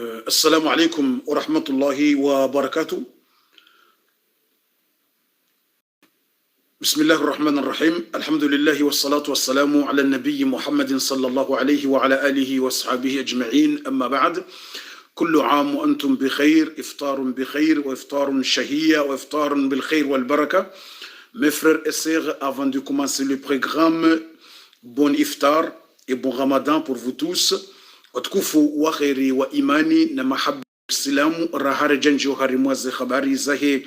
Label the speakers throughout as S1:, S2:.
S1: السلام عليكم ورحمة الله وبركاته. بسم الله الرحمن الرحيم. الحمد لله والصلاة والسلام على النبي محمد صلى الله عليه وعلى آله وصحبه أجمعين. أما بعد، كل عام وأنتم بخير، إفطار بخير وإفطار شهية وإفطار بالخير والبركة. Mes frères et sœurs, avant de commencer le programme, bon iftar et bon ramadan pour vous tous. Watukufu wa khairi wa imani na mahabba islamu rahare janjo harimwaze habari zahe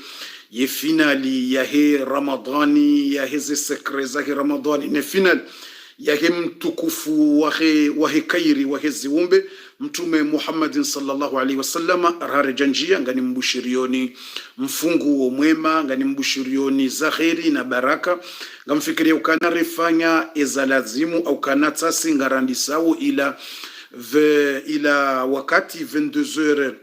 S1: ye finali ya he ramadani ya heze sekre zahe ramadani ne final ya he mtukufu wa he kairi wa hezi umbe mtume Muhammadin sallallahu alaihi wasallama rahare janjia ngani mbushirioni mfungu mwema ngani mbushirioni zaheri na baraka ngamfikiria ukana refanya ezalazimu au kana tasi ngarandisau ila wakati 22h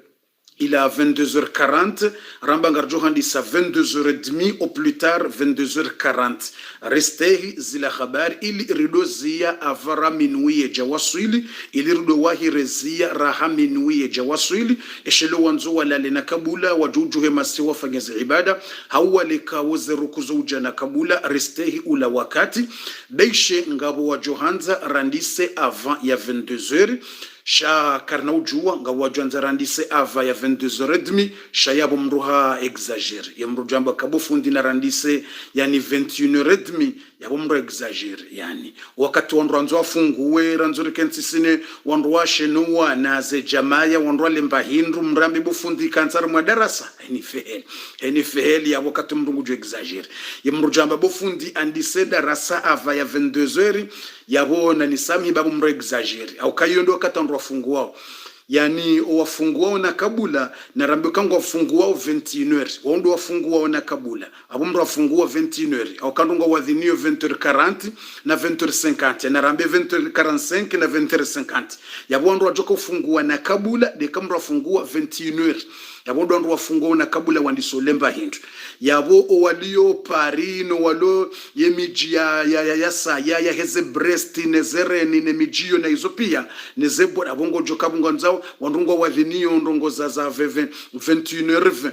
S1: il a 22h40 Rambangar Johandisa 22h30 au plus tard 22h40 restez zila khabari ili rido zia avara minuye jawaswili ili rido wahirezia raha minuye jawaswili eshelo wanzo walale na kabula wajujuhe masi wafanyeze ibada hawalika woze rukuzo ujana kabula restez ula wakati daishe ngabo wa Johanza randise avant ya 22h sha karna ujua nga wajanza randise ava ya 22h30 sha yabo mruha exagere ya mrujamba kabufundi na randise yani 21h30 yabo mru exagere yani wakati wandu wafunguwe ranzuri kentisine wandu washe nuwa naze jamaya wandu walemba hindu mrambi bufundi kansar madarasa eni feheli ya wakati mrungu ju exagere ya mrujamba bufundi andise darasa ava ya 22h yabo na nisami babu mru exagere au kayondo wakati wafunguwao yani wafunguwao na kabula na rambi kangu wafunguwao 21h waondo wafunguwao na kabula abumru wafunguwa 21h au kandunga wadhinio 20h40 na 20h50 na rambi 20h45 na 20h50 yabondo wajoka ufunguwa na kabula de kamru wafunguwa 21h yabondo wandu wafunguwa na kabula wandisolemba hindu yabo walio parino walo yemiji ya heze breast nezereni nemijio na izopia nezebo abongo joka bunga nzao wandungo wadhinio ndongo za 21h20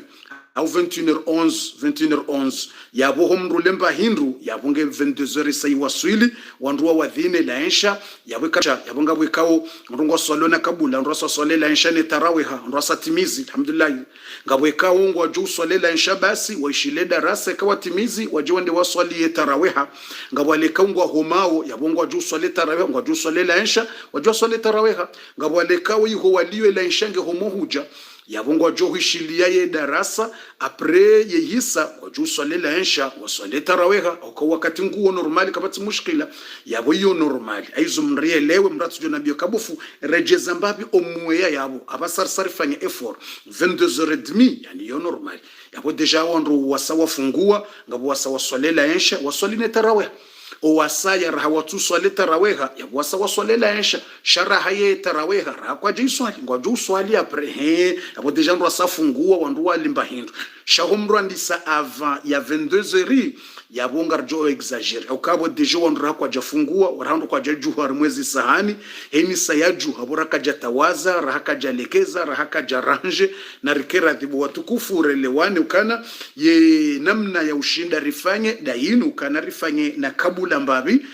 S1: au 21h11 yabo homru lemba hindu yabonge 22h sai waswili wanduwa wadhine la ensha yabweka yabonga bwekao ndongo solona kabula ndo sosole la ensha ne tarawiha ndo satimizi alhamdulillah ngabwekao ngo ju sole la ensha basi waishile darasa kwa timizi wajwende waswali tarawiha ngabwaleka ngo homao yabongo ju sole tarawiha ngo ju sole la ensha wajwa sole tarawiha ngabwaleka yuko waliwe la ensha nge homo huja yabongo johishilia ye darasa apres ye hisa waju swalela ensha waswale taraweha kwa wakati nguo normali kapati mushkila yabo yo normali aizo mrielewe mratu jo nabio kabufu rejeza mbapi omweya yabo abasarsari fanya effort 22h30 yani yo normali yabo deja wandu wasawa fungua ngabo wasawa swalela ensha waswaline taraweha o wasaya raha watu swale taraweha ya wasa waswalela ensha shara haye taraweha raha kwa jiswali ngwa ju swali apre abo deja ndo asafungua wandu walimba hindu shahumru andisa ava ya 22h ya bonga jo exagere au kabo deja wandu raha kwa jafungua warando kwa jaju harmwezi sahani heni sayaju habora kaja tawaza raha kaja lekeza raha kaja range na rikera thibu watukufu relewane ukana ye namna ya ushinda rifanye dainu kana rifanye na kabula mbabi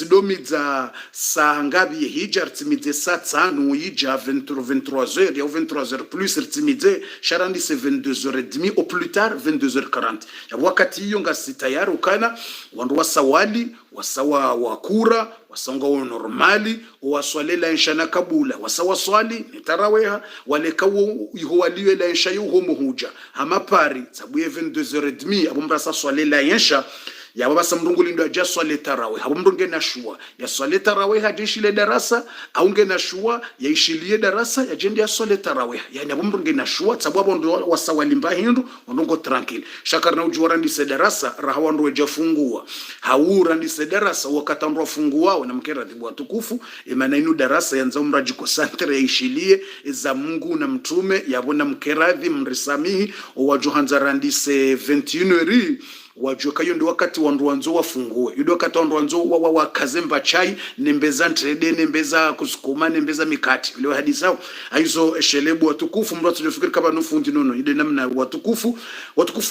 S1: ritsidomidza saa ngabi hija ritsimidze saa tsanu hija 23h ya 23h plus ritsimidze sharandi 22h30 au plus tard 22h40 ya wakati hiyo ngasi tayari ukana wandu wasawali wasawa wakura wasonga wa normali waswalela insha na kabula wasawa swali ni taraweha walekawo ihwaliwe la insha yuhomo huja hamapari sabu 22h30 abumra sa swalela insha ya baba samrunguli ndo aja swale tarawih abumrunge na shua ya swale tarawih ajishile darasa aunge na shua ya ishilie darasa ya jende ya swale tarawih yani abumrunge na shua sababu abo ndo wasawalimba hindu ndongo tranquil shakarna ujuara ndise darasa rahawa ndo jafungua haura ndise darasa wakati ndo fungua na mkera dhibu watukufu imana inu darasa yanza umraji ko santre ya ishilie za Mungu na mtume yabona mkeradhi mrisamihi wa Johanza randise 21h wajua kayo ndio wakati wandu wanzo wafungue ndio wakati wandu wanzo wa kazemba chai nembeza trade nembeza kusukuma nembeza mikati ile hadithi yao aizo shelebu watukufu mratu tulifikiri kama nufundi nono ile namna watukufu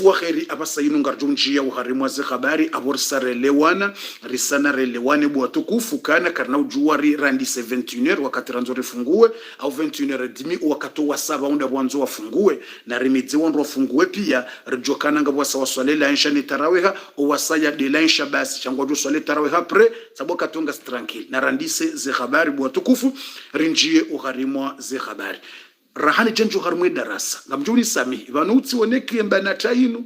S1: wa khairi abasa yinu ngarjunjia uharimu wa habari aborsare lewana risana relewane bu watukufu kana karna ujuari randi 21h wakati ranzo rifungue au 21h30 wakati wa saba unda wanzo wafungue na rimidzi wandu wafungue pia rjokana ngabwa sawa swale la insha ni taraweha wasaya de la insha basi changwa jo swale taraweha pre saboka tunga tranquille na randise ze habari bu watukufu rinjie uharimu ze habari rahani jenjo harmwe darasa ngamjuni sami vanutsi woneki mbana tainu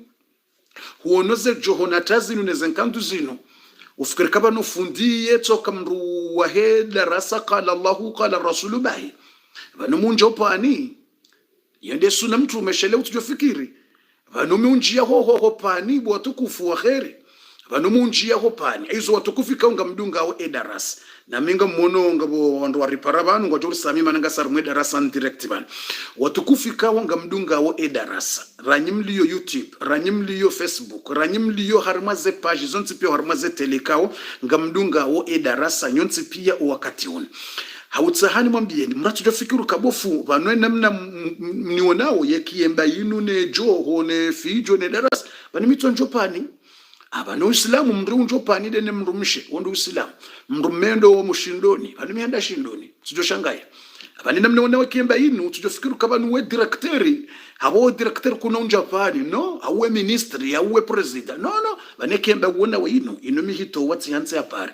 S1: huonoze johona tazinu nezenkandu zinu ufikiri kaba nufundiye toka mru wahe darasa qala Allahu qala rasulu bahi vanu munjo pani yende suna mtu umeshele utujofikiri vanu munjia ho pani bwa tukufu wa khairi vanu munjia ho pani aizo watukufi kaunga mdunga au edaras na minga mmono ngabo wandu waripara banu ngajuri sami mananga sarmwe darasa direct ban watukufi kaunga mdunga au edaras ranyimliyo YouTube ranyimliyo Facebook ranyimliyo harmaze page zonti pia harmaze telekao ngamdunga au edarasa nyonti pia wakati one hautsahani mwambieni mratu jofikiru kabofu vanwe namna mnionao yekiemba yinu ne joho ne fijo ne daras vani mitwa njopani abano Uislamu mndu njopani dene mrumishe wondu Uislamu mrumendo wa mushindoni vani mienda shindoni tujoshangaya abani namna wona kiemba yinu tujofikiru kabanu we directori hawo director kuna unjapani no awe ministry awe president no vani kiemba wona we inu mihito watsi hanse apare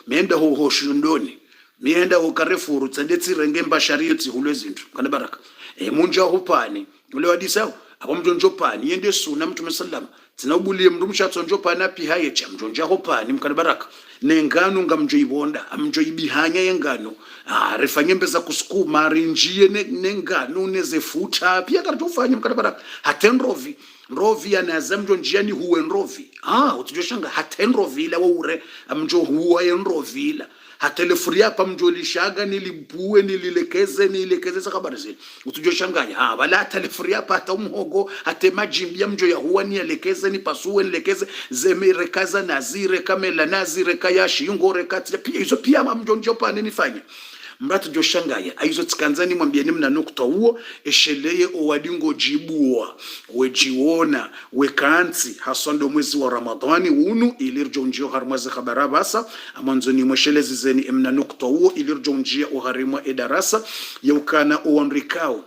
S1: menda ho shindoni mienda ukarefuru tsendetsi renge mbashariyoti hulezintu kana baraka munja hupani ule wadisao abo mjonjo pani yende suna mtume sallam tinabuliye mndu mshatso njo pana pi haye cha mjonja hupani mkana baraka nengano ngamjo ibonda amjo ibihanya yengano refanye mbeza kusukuma rinjie nengano nezefuta pia kartofanya mkana baraka hatenrovi rovi anazamjo njiani huwe nrovi utujoshanga hatenrovi la ure amjo huwa yenrovi la hatelefuria pa mjolishaga nilibuwe nililekeze sakabari zile utujoshanganya wala telefuria pa hata umhogo hata majimbia mjo ya huwa nielekeze nipasuwe nilekeze zemerekaza nazire kamela nazire kayashi yungore kati pia hizo pia mjo njopa nifanye mratu joshangaya aizo tsikanzani mwambieni mna nukta huo esheleye owadingo jibua wejiona wekanzi hasondo mwezi wa Ramadhani unu ilirjo njio harmazi khabara basa amanzoni mweshelezi zeni mna nukta huo ilirjo njia uharimwa edarasa yaukana owanrikao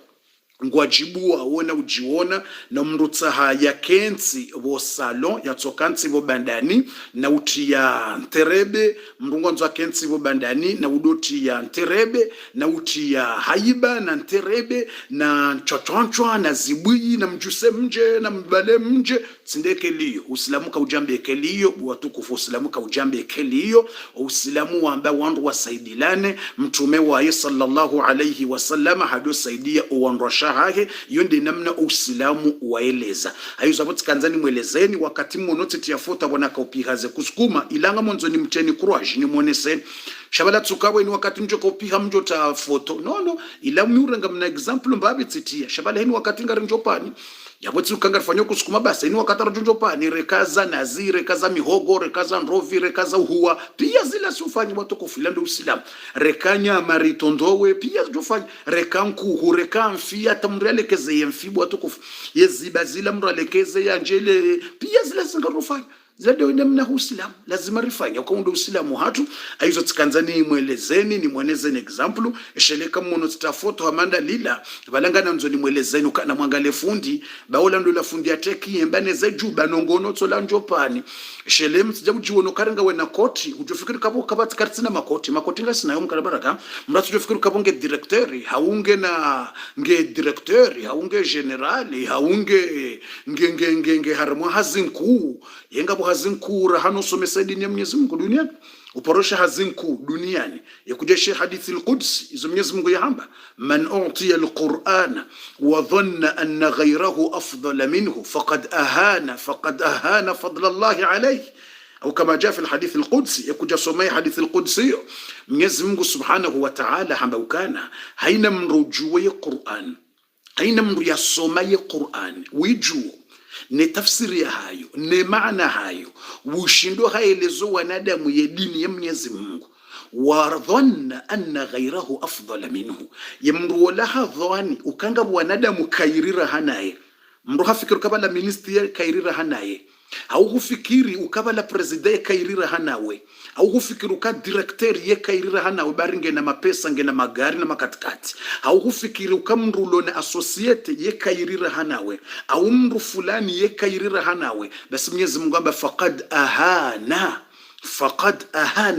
S1: ngwajibua wona ujiona na mrutsaha ya kensi wo salon ya tsokansi wo bandani na utia nterebe mrungonzo kensi wo bandani na udoti ya nterebe na utia haiba na nterebe na chochonchwa na zibui na mjuse mje na mbale mje tsindeke liyo usilamu ka ujambe keliyo watukufu usilamu ka ujambe keliyo usilamu amba wandu wasaidilane mtume wa sallallahu alayhi wasallam hado saidia wandu hake yonde namna usilamu waeleza ayo zaboti kanzani mwelezeni wakati mmonoti tiafota wana kaupihaze kusukuma ilanga monzo ni mteni courage ni mwoneseni shabala tsukawe ni wakati njo kaupiha mjo ta foto no ilamu uranga mna example mbabe tsitia shabala hini wakati ngari njopani yaboti ukangari fanyo kusukuma basa hini wakati njopani rekaza nazire rekaza mihogo rekaza nrovi rekaza uhuwa pia zila sufanyi watu kufilando usilamu rekanya maritondowe pia jofanya rekanku hureka mfia tamrelekeze yemfibu watu kuf yeziba zila mrelekeze ya njele pia zila singarufanya zade wende mna usilamu lazima rifanya kwa ndo usilamu hatu aizo tsikanzani mwelezeni ni mwenezeni example esheleka mmono titafoto amanda lila balanga na mzoni mwelezeni ukana mwangale fundi baola ndo la fundi ateki yembane za juba nongono tsola njopani shelem sija ujiwono karenga wena koti ujofikiri kabo kabati kartsina makoti ngasina yom karabaraka mratu ujofikiri kabo nge directeur haunge na nge directeur haunge generali haunge nge harmo hazinku yenga hazinkura hano somesa dini ya Mwenyezi Mungu duniani uporosha hazinku duniani yakujeshe hadithi al-Quds izo Mwenyezi Mungu yahamba man utiya al-Qur'ana wa dhanna anna ghayrahu afdala minhu faqad ahana fadla Allah alayhi au kama jaa fi al-hadith al-Qudsi yakuja somai hadith al-Qudsi Mwenyezi Mungu subhanahu wa ta'ala hamba ukana haina mrujuwe Qur'an haina mru yasomai Qur'an wiju ne tafsiri ya hayo ne maana hayo ushindo haelezo wanadamu ya dini ya Mwenyezi Mungu wadhanna anna ghayrahu afdala minhu yamru laha dhani ukanga wanadamu kairira hanaye mru hafikiru kabala ministry kairira hanaye au hufikiri ukabala president kairira hanawe au hufikiri uka director ye kairira hanawe baringe na mapesa nge na magari na makatikati au hufikiri ukamrulo na associate ye kairira hanawe au mru fulani ye kairira hanawe basi Mwenyezi Mungu amba faqad ahana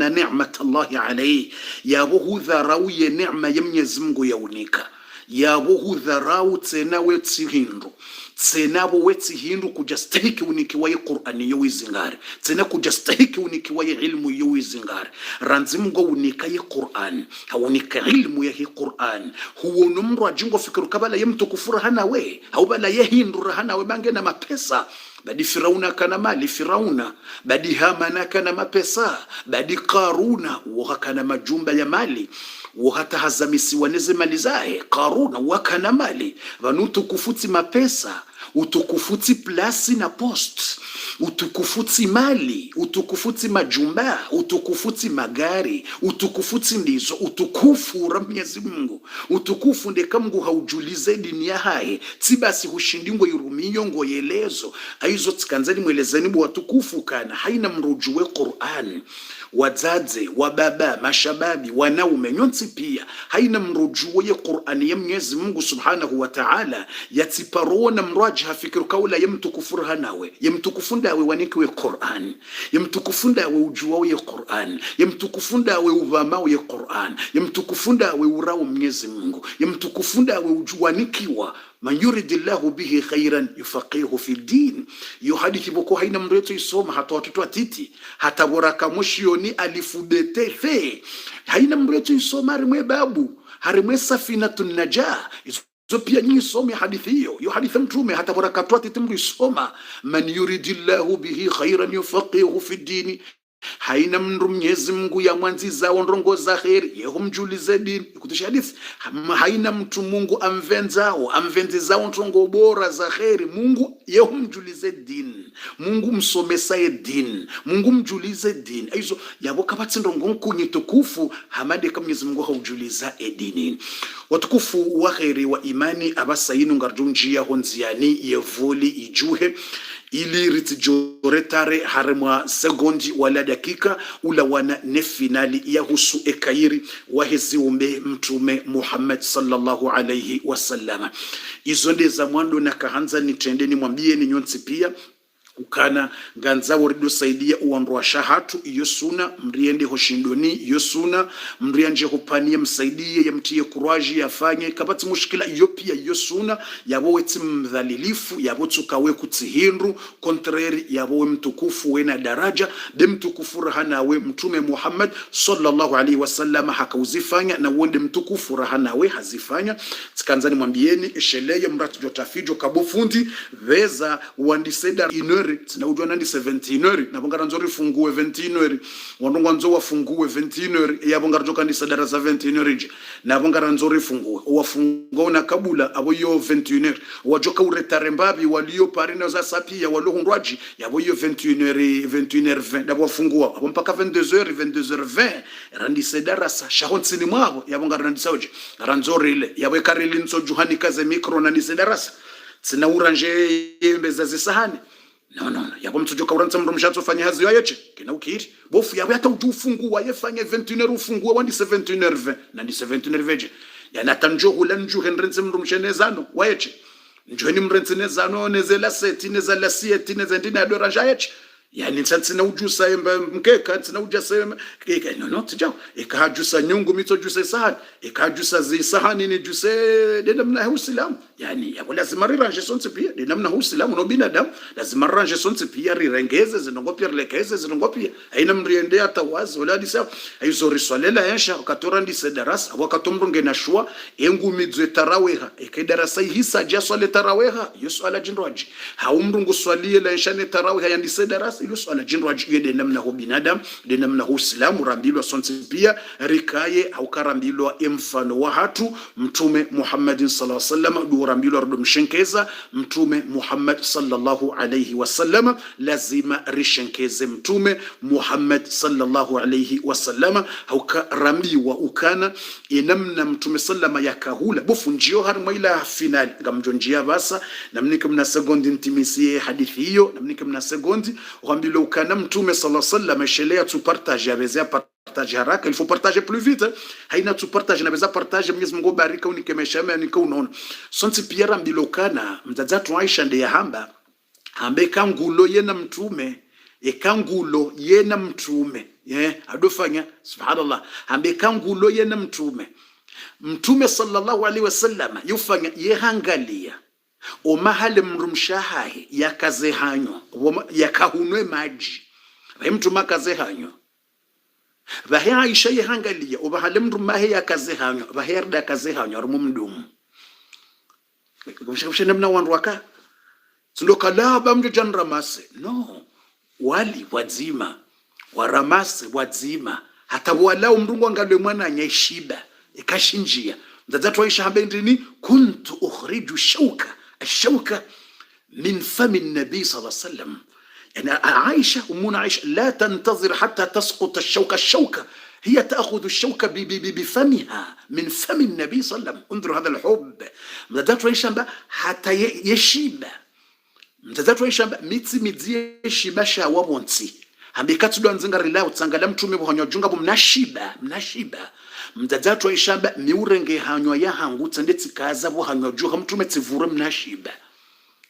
S1: ni'mat Allah alayhi yabuhu dharau ye neema ya Mwenyezi Mungu yaunika yabuhu dharau tena wetsihindu tsenabo wetsihindu kujastahiki unikiwa ye Qur'ani yo wizingare tsena kujastahiki unikiwa ye ilmu yo wizingare ranzimgo unika ye Qur'an haunika ilmu ya ye Qur'an huo numru ajingo fikiru kabala yemtukufura hana we au bala ye hindu hana we bange na mapesa badi Firauna kana mali Firauna badi Hamana kana mapesa badi Karuna wakana majumba ya mali wahata hazamisi waneze mali zae Karuna wakana mali vanutukufuti mapesa utukufuti plasi na post utukufuti mali utukufuti majumba utukufuti magari utukufuti ndizo utukufu ra Mwenyezi Mungu utukufu ndeka Mungu haujulize dini ya hae tibasi hushindingo irumiyo ngo yelezo aizo tsikanzani mwelezani bwa tukufu kana haina mrujuwe Qur'an wazaze wababa mashababi wanaume nyonsi pia haina mrujuwe ye Qur'an ya Mwenyezi Mungu subhanahu wa ta'ala yatiparona mraji hafikiru kaula yemtukufura nawe yemtukufunda we wanikiwe Qur'an yemtukufunda we ujuwa ye Qur'an yemtukufunda we uvama ye Qur'an yemtukufunda we urao Mwenyezi Mungu yemtukufunda we ujuwanikiwa man yuridillahu bihi khairan yufaqihu fi din yo hadithi boko haina mreto isoma hata watoto atiti hata boraka mushioni alifudete fe haina mreto isoma harimwe babu harimwe safinatun najah zo pia nyinyi some hadithi hiyo yo hadithi mtume hata boraka atiti mrisoma man yuridillahu bihi khairan yufaqihu fi din haina mndu Mwenyezi Mungu ya mwanzi zao ndongo za kheri yehumjulize dini ikutisha hadithi haina mtu Mungu amvenzi zao ndongo bora za kheri Mungu yehumjulize dini Mungu msomesaye dini Mungu mjulize dini aizo yabo kabatsi ndongo nkunyi tukufu hamade kama Mwenyezi Mungu haujuliza edini watukufu wa kheri wa imani abasayinu ngarjunjia honziani yevuli ijuhe ili ritijoretare haremwa segondi wala dakika ula wana ne finali ya husu ekairi wahezi umbe mtume Muhammad sallallahu alayhi wasallama izonde za mwando na kahanza nitendeni mwambie ni nyonsi pia ukana ganza worido saidia uandwa shahatu iyo suna mriende hoshindoni iyo suna mrianje hopanie msaidie yamtie kuraji yafanye kabati mushkila iyo pia iyo suna yabo weti mdhalilifu yabo tukawe kutihindu kontreri yabo mtukufu wena daraja de mtukufu rahana we mtume Muhammad sallallahu alaihi wasallam hakauzifanya na uende mtukufu rahana we hazifanya tikanzani mwambieni esheleye mratu jotafijo kabofundi veza uandiseda na ujua nandi 17 na bongara nzori fungue 21 wanongwa nzo wafungue 21 ya bongara joka ndi sadara za 21 na bongara nzori fungue wafungue na kabula abo yo 21 wajoka uretare mbabi walio parina za sapia walo hundwaji ya abo yo 21h20 na wafungua abo mpaka 22h20 randi sadara sa shahonsini mwabo ya bongara nandi sauje ranzori ile ya wekarili nso juhani kaze mikro na ndi sadara sa tsina uranje mbeza zisahani no yabo mtujoka uranza mro mshatso fanya hazi yayeche kina ukiri bofu yabo hata ujufungua yefanye 21 ufungua wandi 17h20 na ndi 17h20 yana tanjo hulanju henrenze mro mshenezano wayeche njweni mrenze nezano nezela seti nezala sieti nezendina adoranja yayeche yani ntsina ujusa emba mkeka ntsina ujasa keka no tjao ekajusa nyungu mitso jusa sahani ekajusa zi sahani ni juse dena mna husilam yani yabo lazima riranje sonse pia dena mna husilam no binadamu lazima riranje sonse pia rirengeze zinongopia lekeze zinongopia aina mriende hata wazi wala disa aizo riswalela yensha ukatora ndi sedarasa wakatomrunge na shua engumi dzwe taraweha ekedarasa hisa jaswa le taraweha yesu ala jinroji haumrungu swalie la yensha ne taraweha yandi sedarasa basi ilo swala jindu ajiye de namna ho binadam de namna ho islamu rambilwa sonse pia rikaye au karambilwa mfano wa hatu mtume Muhammadin sallallahu alaihi wasallam du rambilwa rodo mshenkeza mtume Muhammad sallallahu alaihi wasallam lazima rishenkeze mtume Muhammad sallallahu alaihi wasallam au karambiwa ukana inamna mtume sallama yakahula bufunjio har maila final ngamjonjia basa namnika mna sekondi ntimisie hadithi hiyo namnika mna sekondi rambilo ukana mtume sallallahu alaihi wasallam shelea tu partage abezea partage haraka il faut partager plus vite haina tu partage na beza partage Mwenyezi Mungu barika unikemeshama nika unaona sonti pia rambilo ukana mtazatu Aisha ndiye hamba hambe kangulo yena mtume ekangulo yena mtume adofanya subhanallah hambe kangulo yena mtume sallallahu alaihi wasallam yufanya yehangalia omahale mrumshahahe yakazehanyo yakahunwe maji mtu makazehanyo bahe Aisha yehangalia obahale mrumahe yakazehanyo baherda kazehanyo rumumdumu kumshakisha namna wanwaka tundoka laba mjo janramase no wali wazima waramase wazima hata walau mrungu angalwe mwana nyeshiba ikashinjia mtazatu Aisha habendini kuntu ukhriju الشوكة من فم النبي صلى الله عليه وسلم يعني عائشة أمنا عائشة لا تنتظر حتى تسقط الشوكة هي تأخذ الشوكة بفمها من فم النبي صلى الله عليه وسلم انظروا هذا الحب متذات عائشة حتى يشيب متذات عائشة ميتزي يشيب شاوابونسي hambikatu ndo nzingari lao tsangala mtume buhanyo junga bu mnashiba mtazatu Aisha miurenge hanyo ya hangutsa ndetsi kaza buhanyo juha mtume tsivure mnashiba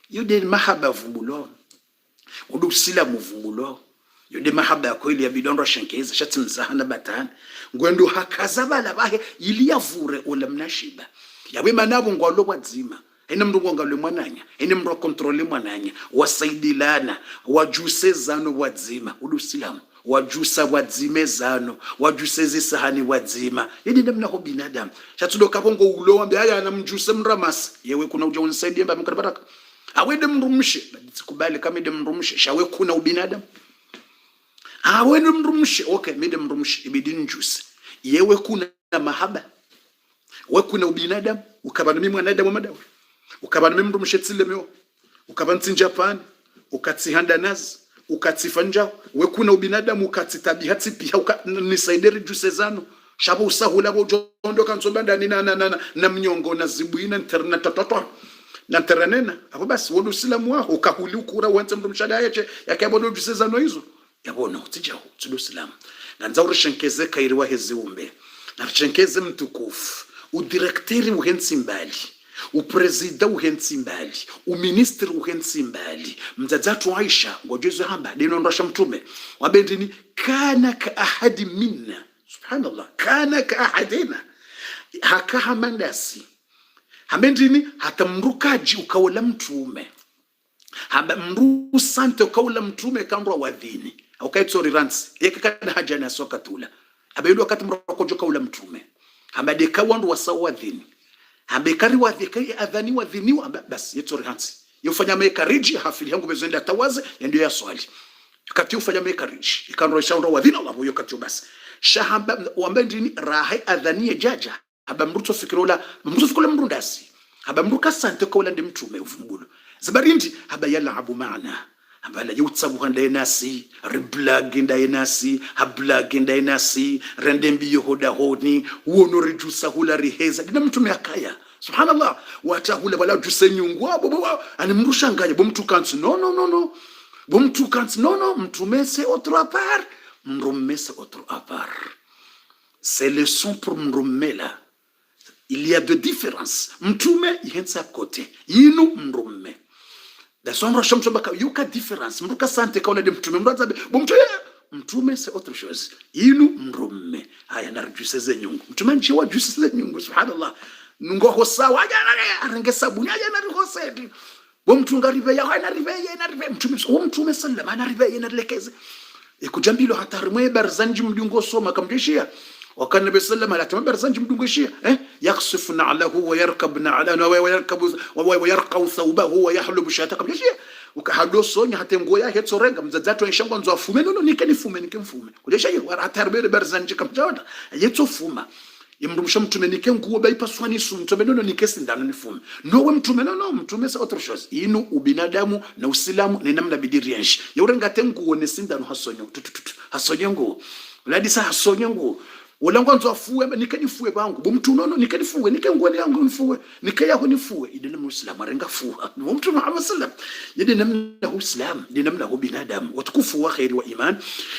S1: yode mahaba vumbulo udusila muvumbulo yode mahaba ya kweli ya bidondo shenkeza shati mzahana batana ngwendo hakaza bala bahe iliyavure ola mnashiba yawe manabo ngwalo wazima ene mndu ngalo mwananya ene mndu control mwananya wasaidilana wajusezano wazima udusilamu wajusa wadzimezano wajuseze sahani wadzima yidi namna ho binadamu chatudoka bongo ulo ambe aya anamjuse mramasi yewe kuna uja unisaidie mba mkarbaraka awede mrumshe sikubali kama ide mrumshe shawe kuna ubinadamu awede mrumshe okay mide mrumshe ibidi njuse yewe kuna mahaba we kuna ubinadamu ukabana mimi mwanadamu madawa ukabana mimi mrumshe tsilemeo ukabanti Japan ukatsihanda nazi ukatsifanja we kuna ubinadamu ukatsitabihati pia nisaideri jusezano shabo usahula bojondo kansobanda ni na mnyongo na zibuina internet tatoto na teranena hapo basi wodu silamu wako ukahuli ukura wanze mrumshada yache yakabona jusezano hizo yabona utijao tudu silamu na nzauri shenkeze kairiwa heziumbe na shenkeze mtukufu udirekteri uhensi mbali uprezida uhensi mbali uministri uhensi mbali mtazatu Aisha ngojezo hamba dinondosha mtume wabendini kana ka ahadi minna subhanallah kana ka ahadina haka mandasi habendini hata mrukaji ukawala mtume haba mru sante ukawala mtume kandwa wadhini ukaitsori ransi yekakana haja na soka tula abedo wakati mrokojo kawala mtume haba dekawandu wasawa wadhini ambekari wadhikai adhani wadhiniwa basi yetori hansi yofanya mekariji hafili yangu bezenda tawaze ndio ya swali kati ufanya mekariji ikanroisha ndo wadhina Allah huyo kati basi shahaba wambendini rahi adhani jaja haba mruto fikirola mrundasi haba mruka sante kwa ndi mtume uvumbulu zabarindi haba yala abu maana abala yutsabu handa nasi riblag nasi hablag nasi rendembi yohoda honi uono rejusa hula riheza dina mtume akaya subhanallah watahula bala jusenyungu abo animrusha ngaya bomtu kansi no bomtu kansi no mtume c'est autre part mrumme c'est autre part c'est le son pour mrummela il y a de différence mtume yensa kote yinu mrumme da sombra shamso baka yuka difference mruka sante kaona de mtume mraza mtume c'est autre chose yinu mrumme haya narjuseze nyungu mtume nchi wa juseze nyungu subhanallah nungo hosawa arengesa bunyaja na rihosedi bomtunga ribe ya na ribe mtume sallama na ribe na lekeze ikujambilo hata rimwe barzanji mdungo soma kamjishia وكان النبي صلى الله عليه وسلم لا تمبرزنج بدون شيء يخصف نعله ويركب نعله ويرقو ثوبه ويحلب شاتك بشيء ukahado sonya hata ngoya hetsorenga mzazato ishangwa nzo afume no nike mfume kujesha hata arbere barzanji kamjawada yetso fuma imrumsha mtume nike nguo baipaswani su mtume no nike sindano nifume no we mtume no mtume sa autre chose inu ubinadamu na usilamu ni namna bidirianshi yaurenga tenguo ne sindano hasonyo nguo ladisa hasonyo nguo Ulangwa nzo afuwe nikanifue bangu bumtu nono nikanifue nikangwani yangu nifue nikayaho nifue idena muslim arenga fuha mtu Muhammad sallam yedena namna uislam yedena namna binadamu watukufu wa khairi wa iman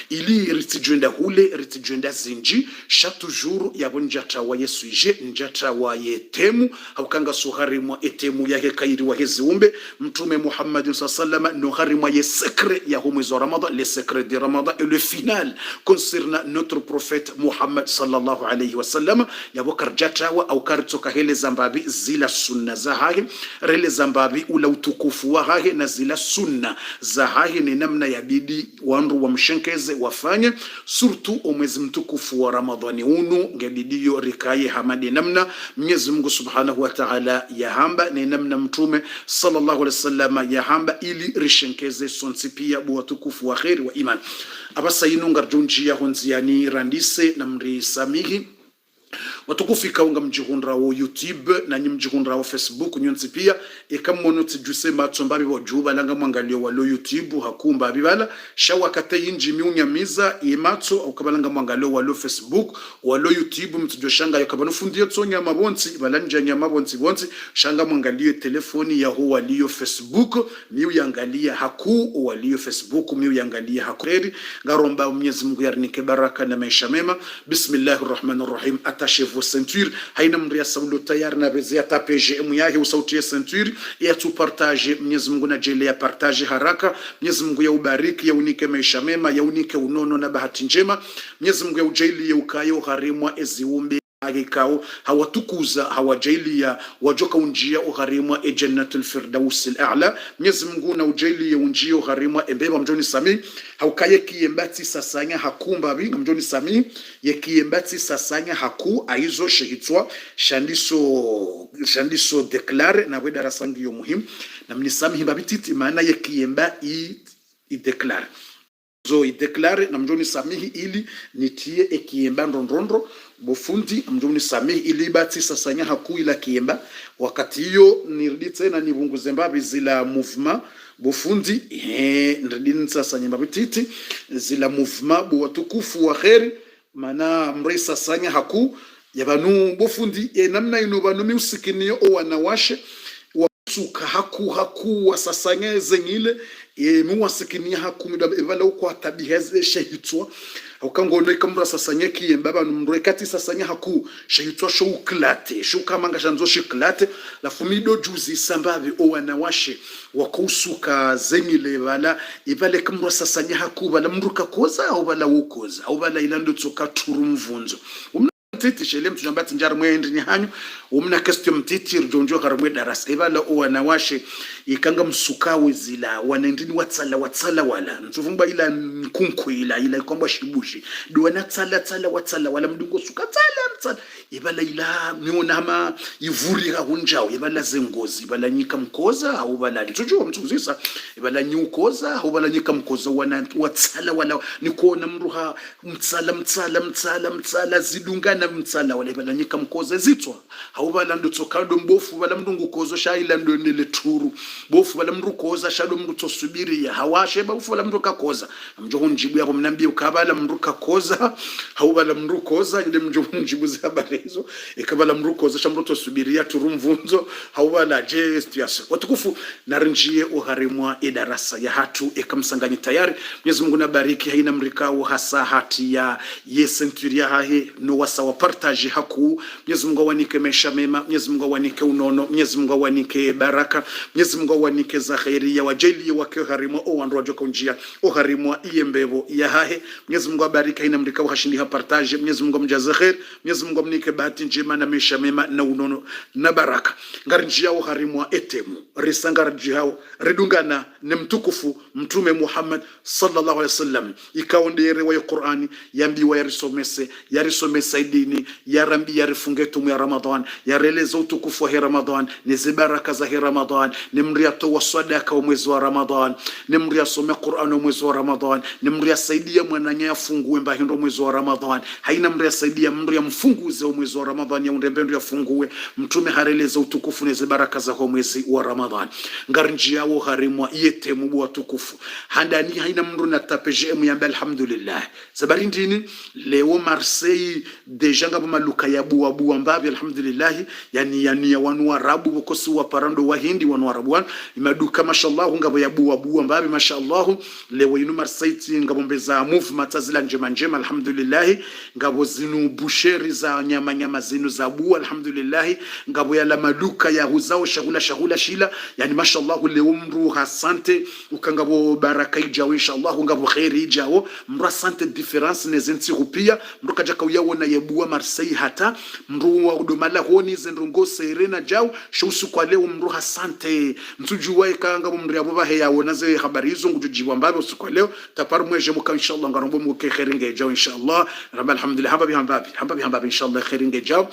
S1: ili ritijenda hule ritijenda zinji chaque jour yabonjata wa Yesu je njata wa yetemu haukanga suhari mwa etemu yake kairi wa heziumbe mtume Muhammad sallam no hari mwa secret ya mwezi wa Ramadan le secret de Ramadan et le final concernant notre prophète Muhammad sallallahu alayhi wa sallam yabokar jatawa au karitoka hele zambabi zila sunna za hahi rele zambabi ula utukufu wa hahi na zila sunna za hahi ni namna yabidi wandu wa mshenkeze wafanye surtu omwezi mtukufu wa Ramadhani unu ngebidiyo rikaye hamadi namna Mwenyezi Mungu subhanahu wa ta'ala yahamba ni namna mtume sallallahu alayhi wa sallam yahamba ili rishenkeze sonsi pia bu watukufu wa khairi wa iman abasa inunga rjunjia honziani randise na mri samihi watukufika unga mjihundra wa YouTube na mjihundra wa Facebook nyonsi pia ekamono tijuse matsombabi wa juba langa mwangalio wa lo YouTube hakumba bibala shawa kate yinji miunyamiza imatso au kabalanga mwangalio wa lo Facebook wa lo YouTube mtujoshanga yakabano fundio tsonya mabonzi balanja nya mabonzi bonzi shanga mwangalio telefoni ya huwa liyo Facebook miu yangalia haku wa liyo Facebook miu yangalia hakureri ngaromba Mwenyezi Mungu yarnike baraka na maisha mema bismillahirrahmanirrahim atashevu ceinture haina mria saulo tayari na bezia tapeje myahe usautie ceinture ya tu partage Mwenyezi Mungu na jele ya partage haraka Mwenyezi Mungu ya ubariki ya unike maisha mema ya unike unono na bahati njema Mwenyezi Mungu ya ujeli ya ukayo harimwa eziumbe agikao hawatukuza hawajailia wajoka unjia uharimwa jannatul firdaus al-a'la Mwenyezi Mungu na ujailia unjia uharimwa embeba mjoni sami haukaye kiembati sasanya hakumba bi mjoni sami yekiembati sasanya haku aizo shehitwa shandiso declare na weda rasangi yo muhimu na mnisami hibabititi maana yekiemba i declare zo ideklare na mjoni samihi ili nitie ekiemba ndondrondo bofundi mjoni samihi ili bati sasanya haku ila kiemba wakati hiyo nirudi tena nibunguze mbabi zila movement bofundi ndidini sasanya mbabititi zila movement bo watukufu wa khairi mana mrei sasanya haku yabanu bofundi namna ino banu miusikinio o wanawashe wasuka haku wasasanya zengile muwasikinia hakumida evala uko atabiheze shehitwa ukangono ikamra sasanya kiyembaba numrekati sasanya haku shehitwa sho uklate sho kamanga shanzo shiklate la fumido juzi sambabi o wanawashe wakusuka zengile bala ibale kamra sasanya haku bala mruka koza au bala ukoza au bala ilando tsoka turumvunzo titi shele mtujambati njar mwendi ni hanyu umna question mtiti rjonjo karamwe darasa ibala o wanawashe ikanga msukawe zila wanendini watsala wala ntuvumba ila nkunku ila kwamba shibushi duwana tsala watsala wala mdungo suka tsala ibala ila miona ama ivuri hunjao ibala zengozi ibala nyika mkoza au bala tujo mtuzisa ibala nyukoza au bala nyika mkoza wana watsala wala nikuona mruha mtsala zidungana mtsala wala ibala nyika mkoza zitwa au bala ndo tsokado mbofu bala mdungu kozo shaila ndo nele turu bofu bala mru koza shado mru tosubiri ya hawashe bofu bala mru kakoza mjoho njibu yako mnambia ukabala mru kakoza au bala mru koza ile mjoho njibu za habari hizo ikabala mru koza shamru tosubiri ya turumvunzo au bala jestias watukufu narinjie uharimwa idarasa ya hatu ikamsangani tayari Mwenyezi Mungu nabariki haina mrikao hasa hati ya yesenturia hahe no wasa partage haku Mwenyezi Mungu awanike maisha mema Mwenyezi Mungu awanike unono Mwenyezi Mungu awanike baraka Mwenyezi Mungu awanike za khairi ya wajeli wake harimwa o wandu wajoka njia o harimwa iyembebo ya hahe Mwenyezi Mungu abariki haina mrikao hashindi ha partage Mwenyezi Mungu amjaze khair Mwenyezi Mungu amnike bahati njema na maisha mema na unono na baraka ngarinjia o harimwa etemu risanga rjihao redungana ne mtukufu mtume Muhammad sallallahu alaihi wasallam ikaondere wa Qur'ani yambiwa yarisomese idi dini ya rambi ya rifunge tumu ya Ramadhan ya releza utukufu wa Ramadhan ni zibaraka za Ramadhan ni mria toa sadaka mwezi wa Ramadhan ni mria some Qur'an mwezi wa Ramadhan ni mria saidia mwananya afungue mbahindo mwezi wa Ramadhan haina mria saidia mria mfunguze mwezi wa Ramadhan ya undembendo yafungue mtume hareleza utukufu ni zibaraka za mwezi wa Ramadhan ngarinji yao harimwa yete mubu wa tukufu handani haina mru na tapeje muyambe alhamdulillah sabari ndini leo Marseille deja ngabo maluka ya buwa mbabi alhamdulillah yani ya wanu Arabu bokosi wa parando wa Hindi wanu Arabu wan imaduka mashallah ngabo ya buwa mbabi mashallah leo inu Marseille ngabo mbeza movement zila njema alhamdulillah ngabo zinu busheri za nyama zinu za buwa alhamdulillah ngabo ya la maluka ya huzao shagula shila yani mashallah leo mru hasante ukangabo baraka ijao inshallah ngabo khairi ijao mru hasante difference nezensi rupia mru kajaka uyawona yebua Marseille hata mru wa udomala honi zenrongo serena jao shousu kwa leo mru hasante mtujuwa ikangabo mru yabuba heyawona ze habari hizo ngujujiwa mbabe usiku leo taparu mweje muka inshallah ngarombo muke khairinge jao inshallah rabbi alhamdulillah hambabi inshallah khairinge jao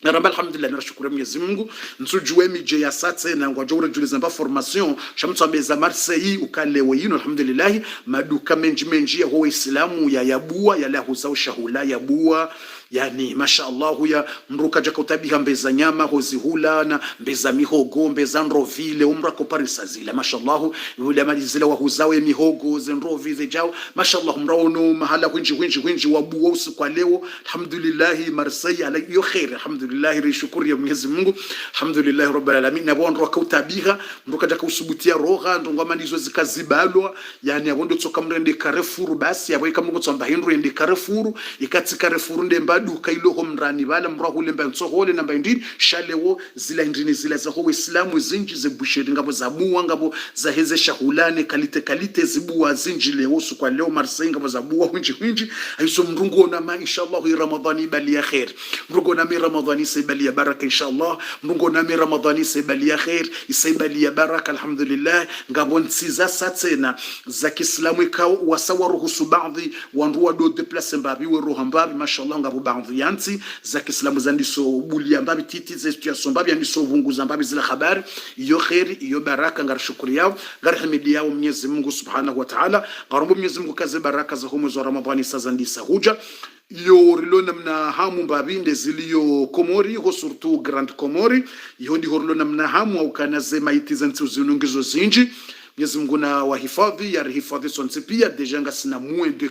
S1: na ramba alhamdulillah nashukuru Mwenyezi Mungu nsujue mije ya satse na ngwajora juliza mba formation shamtsambe za Marseille ukalewe yino alhamdulillah maduka menji ya ho Islamu ya yabua ya la husau shahula yabua yani mashallah ya mruka jaka utabiha mbeza nyama hozihula na mbeza mihogo mbeza ndrovile umra ko parisa zile mashallah yule malizile wa huzawe mihogo zendrovile jao mashallah mraono mahala winji wabua usiku leo alhamdulillah Marseille ala yo khair alhamdulillah rishukuri ya Mwenyezi Mungu alhamdulillah rabbil alamin na bondo akautabiha mruka jaka usubutia roha ndongwa ndizo zikazibalwa yani abondo tsoka mrende Carrefour basi yabo ikamgo tsamba hindu ende Carrefour ikati Carrefour ndemba duka ilo homrani bala mrahu lemba nsohole namba ndini shalewo zila ndini zila za ho Islamu zinji ze busheri ngabo za buwa ngabo za heze shahulane kalite zibuwa zinji leo su kwa leo Marseille ngabo za buwa winji aiso mrungo na ma inshallah Ramadhani bali ya khair mrungo na mi Ramadhani sebali ya baraka inshallah mrungo na mi Ramadhani sebali ya khair isebali ya baraka alhamdulillah ngabo ntsiza satsena za Kiislamu ikao wasawaruhusu baadhi wanruwa do deplace mbabi we roho mbabi mashallah ngabo baadhi yanti za Kiislamu zandiso bulia mbabi titi za situation mbabi yandiso vunguza mbabi zile habari iyo khairi iyo baraka ngar shukuri yao ngar hamidi yao Mwenyezi Mungu subhanahu wa ta'ala ngarombo Mwenyezi Mungu kaze baraka za humo za Ramadhani sasa ndisa huja yo rilona mna hamu mbabinde ziliyo Komori ho surtout Grand Komori yo ndi horlona mna hamu au kana zema itizantu zinungizo zinji Mwenyezi Mungu na wahifadhi ya hifadhi sonse pia deja ngasina moins de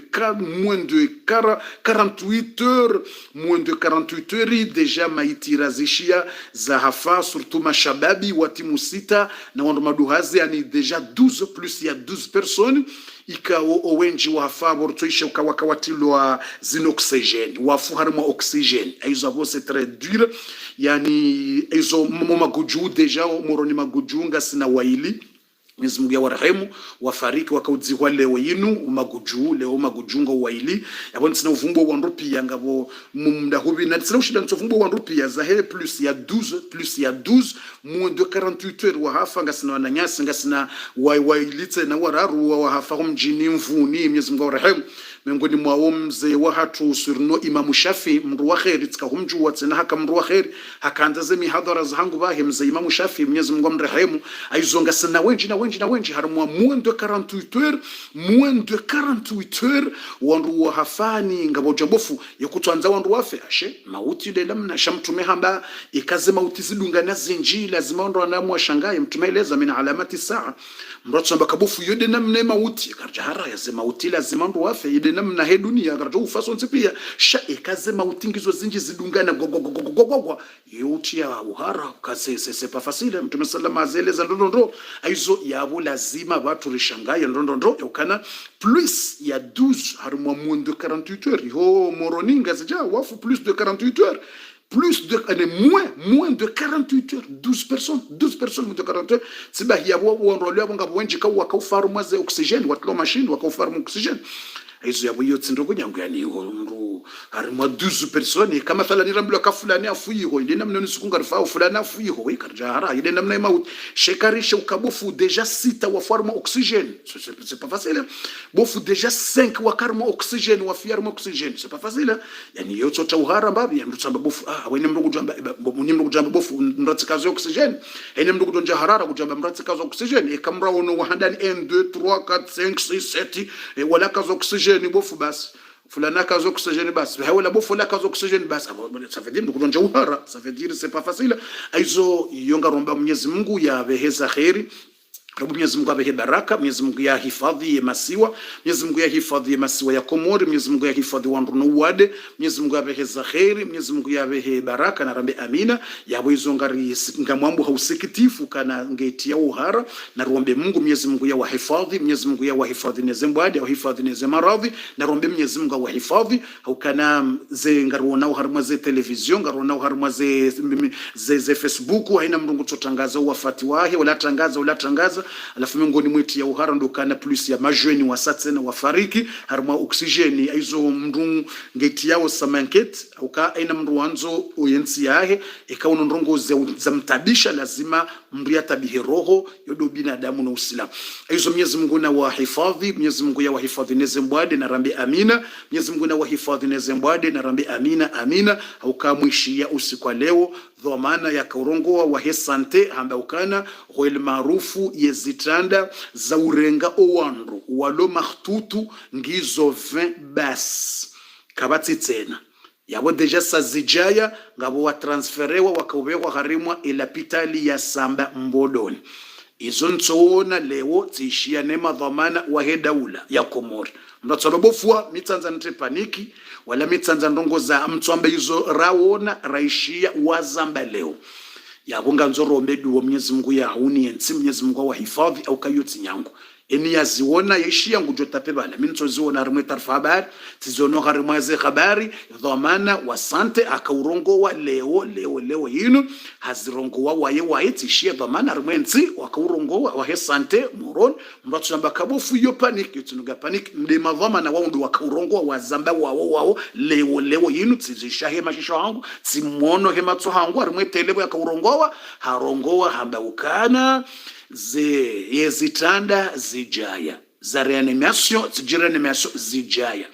S1: 48 heures deja maitirazishia za hafa surtout mashababi watimu sita na wandu maduhazi yani deja 12 plus ya 12 personnes ikao owenji wa hafa bortoisha ukawakawatilwa zinoxygène wafu harimo oxygène aizo avose très dur yani aizo maguju deja moroni maguju ngasina waili Mwenyezi Mungu ya warehemu wafariki wakaudziwa leo yinu magujunga waili yabona tsina uvumbo wa nrupi yangabo mumda hubi na tsina ushida nsovumbo wa nrupi ya zahe plus ya 12 moins de 48 heures wa hafa ngasina wananyasi ngasina wailitse na wararu wa hafa mjini mvuni Mwenyezi Mungu ya warehemu miongoni mwa mzee wa hatu surno Imam Shafi mru wa khairi tsakahumju wa tsina haka mru wa khairi hakandaze mihadhara zangu bahe mzee Imam Shafi Mwenyezi Mungu amrehemu aizonga sana wenji harumwa moins de 48 heures wandu wa hafani ngabo jabofu yakutwanza wandu wafe ashe mauti de lamna shamtume hamba ikaze mauti zidungana zinji lazima wandu anamwa shangaye mtumeeleza mina alamati saa mrotso mbakabofu yode namne mauti karja hara yaze mauti lazima wandu wafe yode namna he dunia karja ufaso nsipia sha ikaze mauti ngizo zinji zidungana gogogogogogogwa yuti ya uhara kaze c'est pas facile mtume sallama azeleza ndondo aizo yabo lazima watu rishangaye ndondo yokana plus ya 12 harumwa moins de 48 heures ho moroninga zija wafu plus de 48 heures moins de 48 heures 12 personnes moins de 48 heures siba yabo wonrolwa bonga wenji ka wakaufaru maze oxygène watlo machine wakaufaru oxygène aizo yabo yotsi ndo kunyangu yani ndo harimwa 12 personnes kama thala ni rambilo ka fulani afuyiho ile namna nisukunga rifao fulani afuyiho ikarjahara ile namna maut shekarisha ukabofu deja 6 wa forma oxygène c'est pas facile bofu deja 5 wa karma oxygène wa fiarma oxygène c'est pas facile yani yotso tauhara mbabi ndusamba bofu wene mndu kujamba munimndu kujamba bofu ndatsikazo oxygène ene mndu kutonja harara kujamba ndatsikazo oxygène ikamra ono wahandani 1 2 3 4 5 6 7 wala kazo oxygène bofu basi fulana kazo oxygène basi hawala bofu la kazo oxygène basi ça veut dire mndu kutonja uhara ça veut dire c'est pas facile aizo yonga romba Mwenyezi Mungu ya beheza khairi Rabu Mwenyezi Mungu abehe baraka, Mwenyezi Mungu ya hifadhi ya masiwa, Mwenyezi Mungu ya hifadhi ya masiwa ya Komori, Mwenyezi Mungu ya hifadhi wa Nruno Uwade, Mwenyezi Mungu abehe za kheri, Mwenyezi Mungu ya abehe baraka na rambe amina, ya wizo ngari ngamwambu hausikitifu kana ngeti ya uhara, na ruombe Mungu Mwenyezi Mungu ya wahifadhi, Mwenyezi Mungu ya wahifadhi nezembwade, wahifadhi nezemaradhi, na ruombe Mwenyezi Mungu ya wahifadhi, haukana ze ngaruona uharuma ze televizion, ngaruona uharuma ze Facebook, haina mrungu chotangaza uwafati wahe, wala tangaza, alafu miongoni mwetu ya uhara ndo kana plus ya majweni wa satena wafariki harma oksijeni aizo mndu ngeti yao samanket uka aina mndu wanzo uyensi yahe ikawa ndongo za mtabisha lazima mndu yatabihe roho yodo binadamu na Uislamu aizo Mwenyezi Mungu na wahifadhi Mwenyezi Mungu ya wahifadhi nezembwade na rambi amina Mwenyezi Mungu na wahifadhi nezembwade na rambi amina ukamwishia usiku leo dhamana ya kaurongoa wa hesante hamba ukana hoel maarufu yezitanda za urenga owandu walo makhtutu ngizo 20 bas kabati tena yabo deja sazijaya ngabo wa transferewa wakaubekwa harimwa ilapitali ya Samba Mbodoni izo ntsona leo tishia nema dhamana wa hedaula ya Komori mnatsarobofua mitsanza nte paniki wala mitsanza ndongo za mtswamba izo raona raishia wazamba leo yabonga nzorombe duwo Mwenyezi Mungu ya hauni yensi Mwenyezi Mungu wa hifadhi au kayoti nyangu eni yaziona yeshia ngujota pebala minto ziona rimwe tarfa habari tizono harimwe ze habari dhamana wa sante akaurongo wa leo yinu hazirongo wa waye tishia dhamana rimwe nti wakaurongo wa he sante moron mbatsu namba kabofu yo panic yutunuga panic ndema dhamana wa ndu wakaurongo wa zamba wao leo yinu tizisha he mashisho hangu timono he matso hangu rimwe telebo yakaurongo harongowa hamba ukana yezitanda zijaya za reanimation zijaya